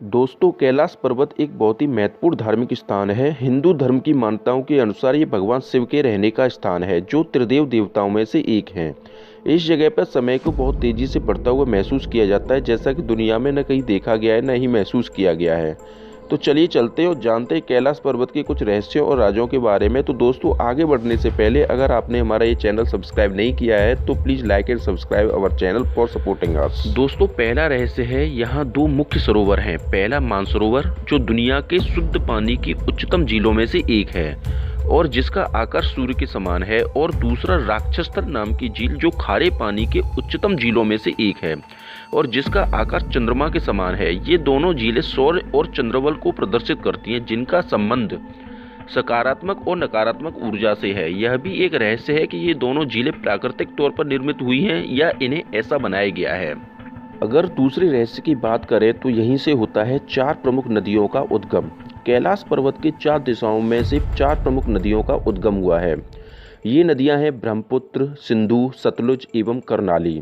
दोस्तों, कैलाश पर्वत एक बहुत ही महत्वपूर्ण धार्मिक स्थान है। हिंदू धर्म की मान्यताओं के अनुसार ये भगवान शिव के रहने का स्थान है, जो त्रिदेव देवताओं में से एक हैं। इस जगह पर समय को बहुत तेजी से बढ़ता हुआ महसूस किया जाता है, जैसा कि दुनिया में न कहीं देखा गया है, न ही महसूस किया गया है। तो चलिए चलते हैं और जानते हैं कैलाश पर्वत के कुछ रहस्यों और राजों के बारे में। तो दोस्तों, आगे बढ़ने से पहले अगर आपने हमारा ये चैनल सब्सक्राइब नहीं किया है तो please like and subscribe our channel for supporting us. दोस्तों, पहला रहस्य है, यहाँ दो मुख्य सरोवर हैं। पहला मानसरोवर, जो दुनिया के शुद्ध पानी की उच्चतम झीलों में से एक है और जिसका आकार सूर्य के समान है, और दूसरा राक्षसतर नाम की झील, जो खारे पानी के उच्चतम झीलों में से एक है और जिसका आकार चंद्रमा के समान है। ये दोनों झीलें सौर और चंद्रबल को प्रदर्शित करती हैं, जिनका संबंध सकारात्मक और नकारात्मक ऊर्जा से है। यह भी एक रहस्य है कि ये दोनों झीलें प्राकृतिक तौर पर निर्मित हुई हैं या इन्हें ऐसा बनाया गया है। अगर दूसरे रहस्य की बात करें तो यहीं से होता है 4 प्रमुख नदियों का उद्गम। कैलाश पर्वत के 4 दिशाओं में से 4 प्रमुख नदियों का उद्गम हुआ है। ये नदियां हैं ब्रह्मपुत्र, सिंधु, सतलुज एवं करनाली।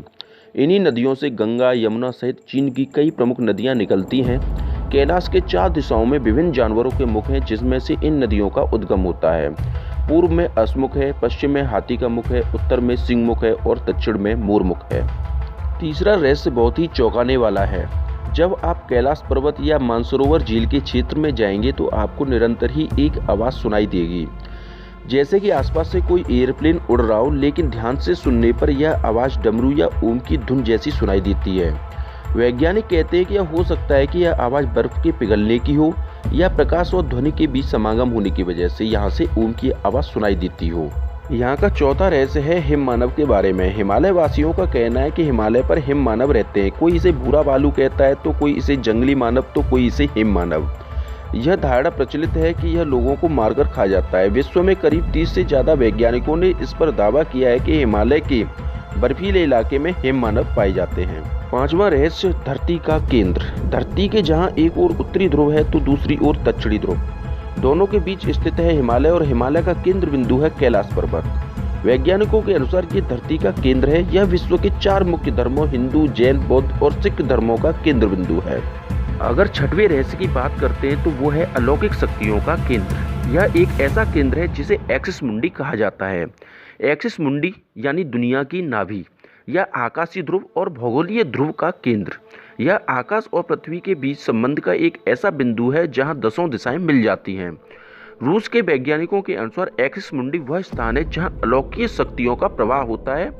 इन्हीं नदियों से गंगा, यमुना सहित चीन की कई प्रमुख नदियां निकलती हैं। कैलाश के 4 दिशाओं में विभिन्न जानवरों के मुख हैं, जिसमें से इन नदियों का उद्गम होता है। पूर्व में अश्वमुख है, पश्चिम में हाथी का मुख है, उत्तर में सिंहमुख है और दक्षिण में मोरमुख है। तीसरा रहस्य बहुत ही चौंकाने वाला है। जब आप कैलाश पर्वत या मानसरोवर झील के क्षेत्र में जाएंगे तो आपको निरंतर ही एक आवाज़ सुनाई देगी, जैसे कि आसपास से कोई एयरप्लेन उड़ रहा हो। लेकिन ध्यान से सुनने पर यह आवाज़ डमरू या ओम की धुन जैसी सुनाई देती है। वैज्ञानिक कहते हैं कि यह हो सकता है कि यह आवाज़ बर्फ के पिघलने की हो या प्रकाश और ध्वनि के बीच समागम होने की वजह से यहाँ से ओम की आवाज़ सुनाई देती हो। यहाँ का चौथा रहस्य है हिम मानव के बारे में। हिमालय वासियों का कहना है कि हिमालय पर हिम मानव रहते हैं। कोई इसे भूरा भालू कहता है, तो कोई इसे जंगली मानव, तो कोई इसे हिम मानव। यह धारणा प्रचलित है कि यह लोगों को मारकर खा जाता है। विश्व में करीब 30 से ज़्यादा वैज्ञानिकों ने इस पर दावा किया है कि हिमालय के बर्फीले इलाके में हिम मानव पाए जाते हैं। 5वां रहस्य, धरती का केंद्र। धरती के जहाँ एक ओर उत्तरी ध्रुव है तो दूसरी ओर दक्षिणी ध्रुव, दोनों के बीच स्थित है हिमालय, और हिमालय का केंद्र बिंदु है कैलाश पर्वत। वैज्ञानिकों के अनुसार ये धरती का केंद्र है। यह विश्व के 4 मुख्य धर्मों हिंदू, जैन, बौद्ध और सिख धर्मों का केंद्र बिंदु है। अगर 6वें रहस्य की बात करते हैं तो वो है अलौकिक शक्तियों का केंद्र। यह एक ऐसा केंद्र है जिसे एक्सिस मुंडी कहा जाता है। एक्सिस मुंडी यानी दुनिया की नाभि या आकाशीय ध्रुव और भौगोलिक ध्रुव का केंद्र। यह आकाश और पृथ्वी के बीच संबंध का एक ऐसा बिंदु है जहां 10 दिशाएं मिल जाती हैं। रूस के वैज्ञानिकों के अनुसार एक्सिस मुंडी वह स्थान है जहां अलौकिक शक्तियों का प्रवाह होता है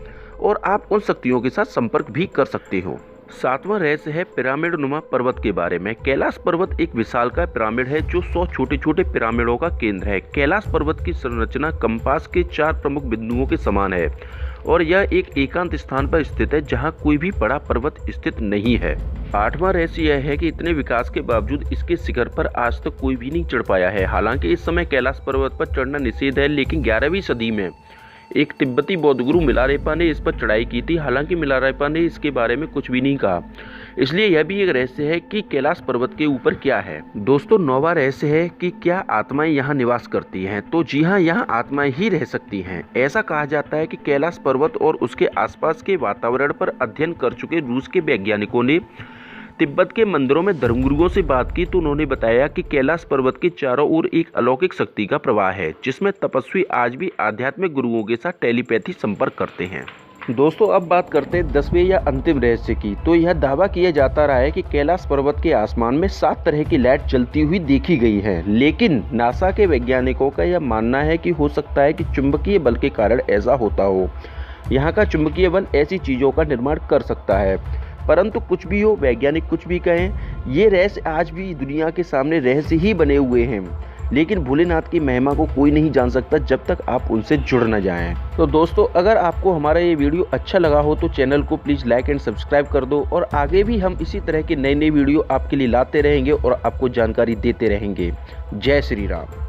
और आप उन शक्तियों के साथ संपर्क भी कर सकते हो। 7वां रहस्य है पिरामिड नुमा पर्वत के बारे में। कैलाश पर्वत एक विशालकाय पिरामिड है जो 100 छोटे छोटे पिरामिडों का केंद्र है। कैलाश पर्वत की संरचना कंपास के 4 प्रमुख बिंदुओं के समान है और यह एक एकांत स्थान पर स्थित है जहां कोई भी बड़ा पर्वत स्थित नहीं है। 8वां रहस्य यह है कि इतने विकास के बावजूद इसके शिखर पर आज तक कोई भी नहीं चढ़ पाया है। हालांकि इस समय कैलाश पर्वत पर चढ़ना निषेध है, लेकिन 11वीं सदी में एक तिब्बती बौद्ध गुरु मिलारेपा ने इस पर चढ़ाई की थी। हालांकि मिलारेपा ने इसके बारे में कुछ भी नहीं कहा, इसलिए यह भी एक रहस्य है कि कैलाश पर्वत के ऊपर क्या है। दोस्तों, 9वां रहस्य है कि क्या आत्माएं यहाँ निवास करती हैं। तो जी हाँ, यहाँ आत्माएं ही रह सकती हैं। ऐसा कहा जाता है कि कैलाश पर्वत और उसके आसपास के वातावरण पर अध्ययन कर चुके रूस के वैज्ञानिकों ने तिब्बत के मंदिरों में धर्मगुरुओं से बात की तो उन्होंने बताया कि कैलाश पर्वत के चारों ओर एक अलौकिक शक्ति का प्रवाह है, जिसमें तपस्वी आज भी आध्यात्मिक गुरुओं के साथ टेलीपैथी संपर्क करते हैं। दोस्तों, अब बात करते हैं 10वें या अंतिम रहस्य की। तो यह दावा किया जाता रहा है कि कैलाश पर्वत के आसमान में 7 तरह की लाइट जलती हुई देखी गई है, लेकिन नासा के वैज्ञानिकों का यह मानना है कि हो सकता है कि चुंबकीय बल के कारण ऐसा होता हो। यहाँ का चुंबकीय बल ऐसी चीज़ों का निर्माण कर सकता है। परंतु कुछ भी हो, वैज्ञानिक कुछ भी कहें, ये रहस्य आज भी दुनिया के सामने रहस्य ही बने हुए हैं। लेकिन भोलेनाथ की महिमा को कोई नहीं जान सकता जब तक आप उनसे जुड़ न जाएं। तो दोस्तों, अगर आपको हमारा ये वीडियो अच्छा लगा हो तो चैनल को प्लीज़ लाइक एंड सब्सक्राइब कर दो, और आगे भी हम इसी तरह के नए वीडियो आपके लिए लाते रहेंगे और आपको जानकारी देते रहेंगे। जय श्री राम।